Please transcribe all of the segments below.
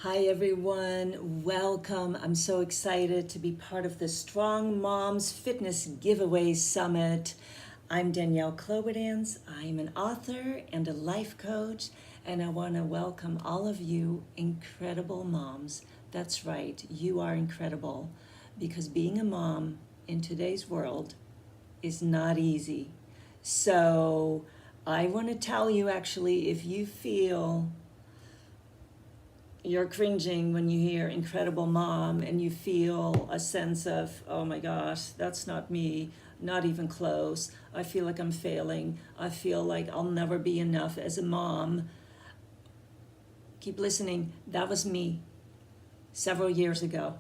Hi everyone, welcome. I'm so excited to be part of the Strong Moms Fitness Giveaway Summit. I'm Danielle Kloberdanz. I'm an author and a life coach, and I want to welcome all of you incredible moms. That's right, you are incredible, because being a mom in today's world is not easy. So I want to tell you, actually, if you feel you're cringing when you hear incredible mom and you feel a sense of, oh my gosh, that's not me, not even close. I feel like I'm failing. I feel like I'll never be enough as a mom. Keep listening. That was me several years ago.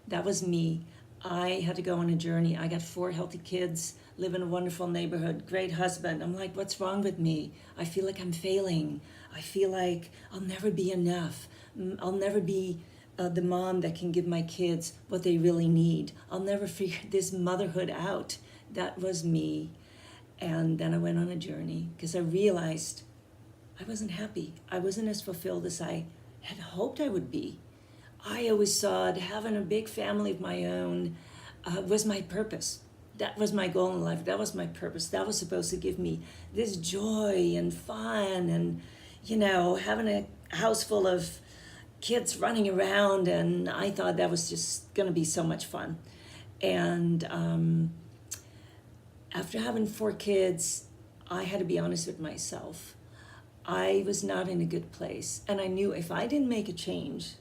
That was me. I had to go on a journey. I got 4 healthy kids, live in a wonderful neighborhood, great husband. I'm like, what's wrong with me? I feel like I'm failing. I feel like I'll never be enough. I'll never be the mom that can give my kids what they really need. I'll never figure this motherhood out. That was me. And then I went on a journey because I realized I wasn't happy. I wasn't as fulfilled as I had hoped I would be. I always thought having a big family of my own was my purpose. That was my goal in life. That was my purpose. That was supposed to give me this joy and fun and, having a house full of kids running around. And I thought that was just going to be so much fun. And after having 4 kids, I had to be honest with myself. I was not in a good place. And I knew if I didn't make a change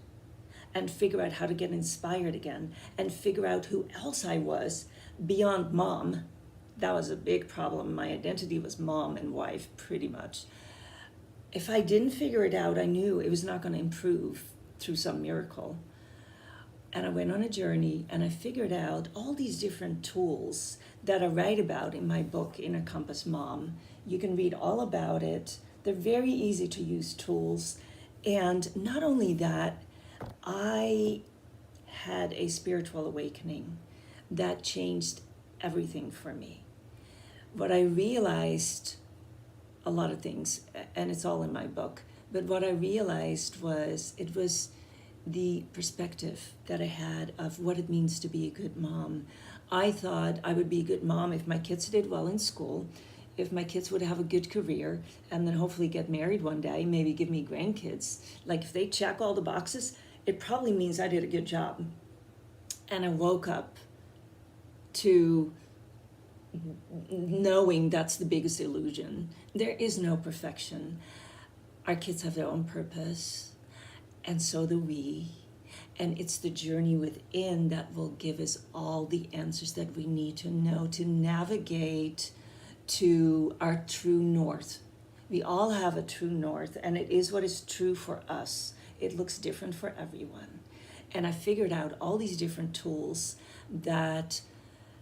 and figure out how to get inspired again and figure out who else I was beyond mom, that was a big problem. My identity was mom and wife, pretty much. If I didn't figure it out, I knew it was not going to improve through some miracle. And I went on a journey and I figured out all these different tools that I write about in my book, Inner Compass Mom. You can read all about it. They're very easy to use tools. And not only that, I had a spiritual awakening that changed everything for me. What I realized, a lot of things, and it's all in my book, but what I realized was it was the perspective that I had of what it means to be a good mom. I thought I would be a good mom if my kids did well in school, if my kids would have a good career, and then hopefully get married one day, maybe give me grandkids. Like if they check all the boxes, it probably means I did a good job. And I woke up to knowing that's the biggest illusion. There is no perfection. Our kids have their own purpose, and so do we. And it's the journey within that will give us all the answers that we need to know to navigate to our true north. We all have a true north, and it is what is true for us. It looks different for everyone. And I figured out all these different tools that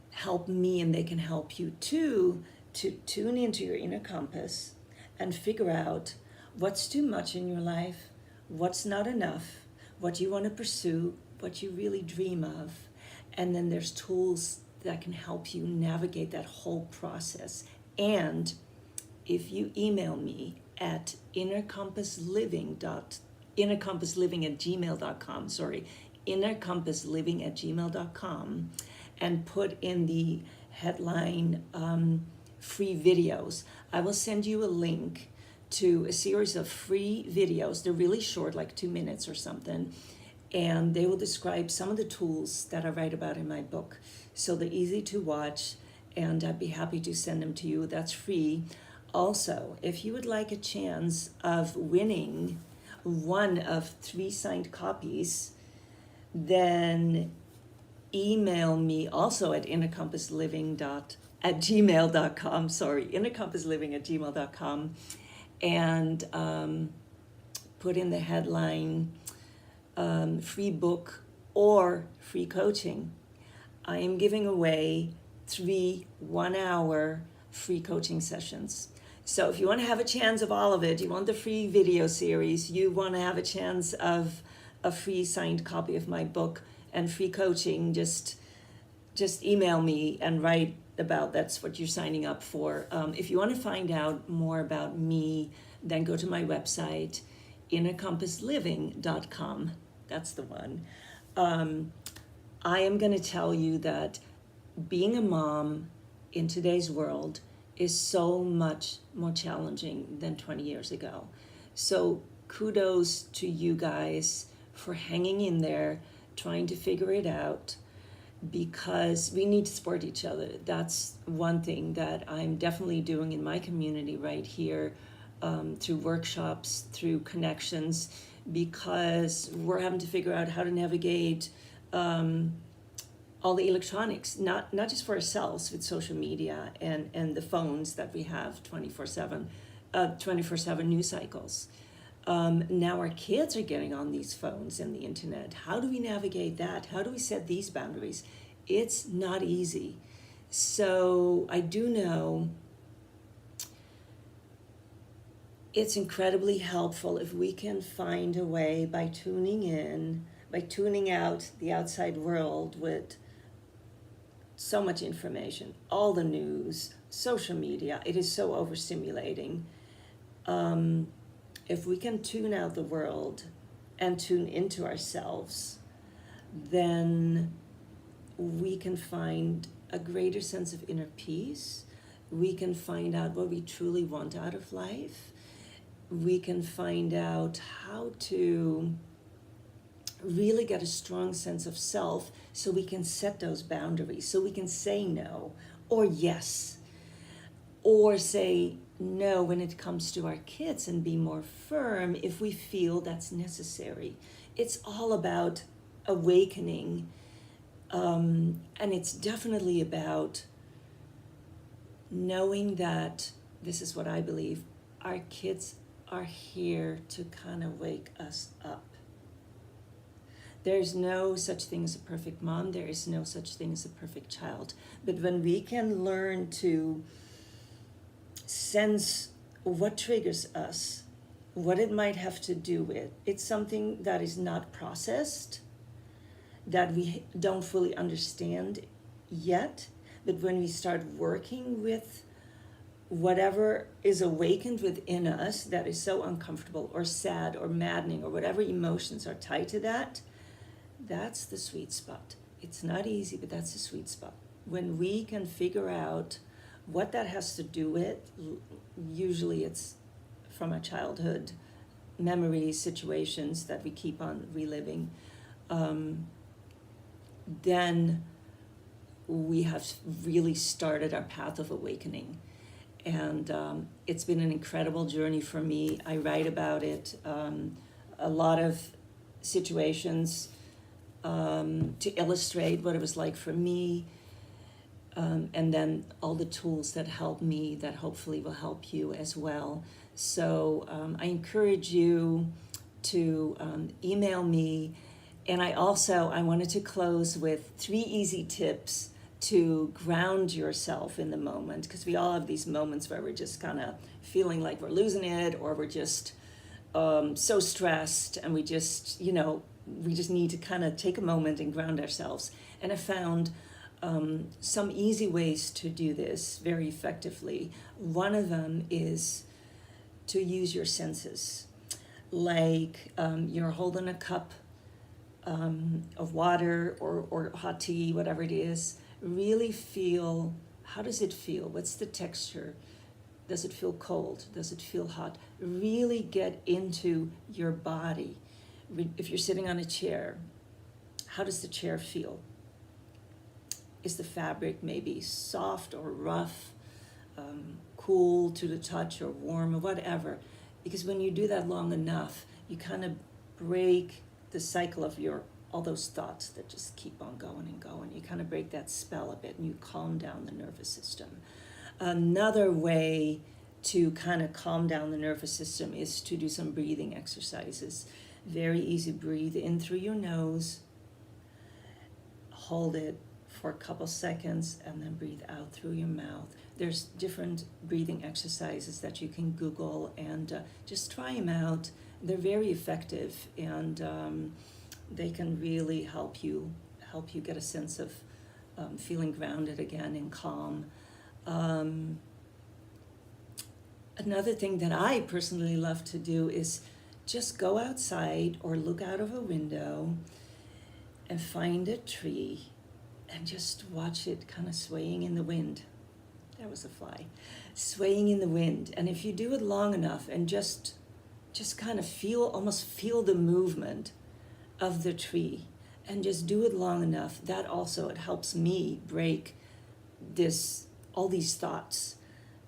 help me, and they can help you too, to tune into your inner compass and figure out what's too much in your life, what's not enough, what you want to pursue, what you really dream of. And then there's tools that can help you navigate that whole process. And if you email me at innercompassliving@gmail.com, innercompassliving@gmail.com, and put in the headline free videos, I will send you a link to a series of free videos. They're really short, like 2 minutes or something, and they will describe some of the tools that I write about in my book. So they're easy to watch, and I'd be happy to send them to you. That's free. Also, if you would like a chance of winning one of 3 signed copies, then email me also at innercompassliving@gmail.com, innercompassliving@gmail.com, and put in the headline free book or free coaching. I am giving away 3 1-hour free coaching sessions. So if you want to have a chance of all of it, you want the free video series, you want to have a chance of a free signed copy of my book and free coaching, just email me and write about that's what you're signing up for. If you want to find out more about me, then go to my website, innercompossliving.com. That's the one. I am going to tell you that being a mom in today's world is so much more challenging than 20 years ago. So kudos to you guys for hanging in there, trying to figure it out, because we need to support each other. That's one thing that I'm definitely doing in my community right here, through workshops, through connections, because we're having to figure out how to navigate all the electronics, not just for ourselves with social media and the phones that we have 24/7 news cycles. Now our kids are getting on these phones and the internet. How do we navigate that? How do we set these boundaries? It's not easy. So I do know it's incredibly helpful if we can find a way by tuning out the outside world with so much information, all the news, social media. It is so overstimulating. If we can tune out the world and tune into ourselves, then we can find a greater sense of inner peace. We can find out what we truly want out of life. We can find out how to really get a strong sense of self, so we can set those boundaries, so we can say no or yes, or say no when it comes to our kids, and be more firm if we feel that's necessary. It's all about awakening, and it's definitely about knowing that, this is what I believe, our kids are here to kind of wake us up. There's no such thing as a perfect mom. There is no such thing as a perfect child. But when we can learn to sense what triggers us, what it might have to do with, it's something that is not processed, that we don't fully understand yet. But when we start working with whatever is awakened within us that is so uncomfortable or sad or maddening or whatever emotions are tied to that, that's the sweet spot. It's not easy, but that's the sweet spot. When we can figure out what that has to do with, usually it's from our childhood memories, situations that we keep on reliving, then we have really started our path of awakening. And it's been an incredible journey for me. I write about it, a lot of situations to illustrate what it was like for me, and then all the tools that help me that hopefully will help you as well. So I encourage you to email me. And I wanted to close with 3 easy tips to ground yourself in the moment, because we all have these moments where we're just kind of feeling like we're losing it, or we're just so stressed, and we just need to kind of take a moment and ground ourselves. And I found some easy ways to do this very effectively. One of them is to use your senses. Like you're holding a cup of water or hot tea, whatever it is. Really feel, how does it feel? What's the texture? Does it feel cold? Does it feel hot? Really get into your body. If you're sitting on a chair, how does the chair feel? Is the fabric maybe soft or rough, cool to the touch, or warm, or whatever? Because when you do that long enough, you kind of break the cycle of all those thoughts that just keep on going and going. You kind of break that spell a bit, and you calm down the nervous system. Another way to kind of calm down the nervous system is to do some breathing exercises. Very easy. Breathe in through your nose, hold it for a couple seconds, and then breathe out through your mouth. There's different breathing exercises that you can Google, and just try them out. They're very effective, and they can really help you get a sense of feeling grounded again and calm. Another thing that I personally love to do is just go outside or look out of a window and find a tree and just watch it kind of swaying in the wind. That was a fly. Swaying in the wind. And if you do it long enough and just kind of almost feel the movement of the tree, and just do it long enough, that also, it helps me break all these thoughts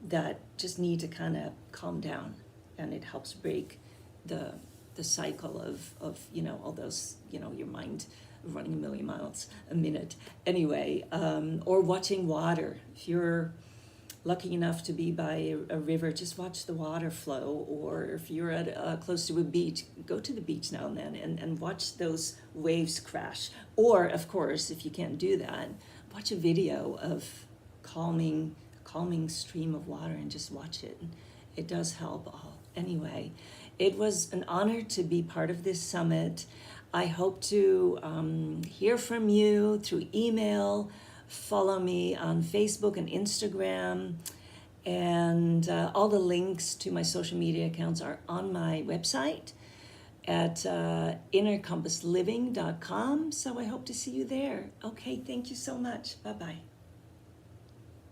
that just need to kind of calm down. And it helps break the cycle of all those, your mind running a million miles a minute. Anyway, or watching water. If you're lucky enough to be by a river, just watch the water flow. Or if you're at close to a beach, go to the beach now and then and watch those waves crash. Or, of course, if you can't do that, watch a video of calming stream of water and just watch it. It does help. Anyway, it was an honor to be part of this summit. I hope to hear from you through email. Follow me on Facebook and Instagram. And all the links to my social media accounts are on my website at innercompossliving.com. So I hope to see you there. Okay, thank you so much. Bye-bye.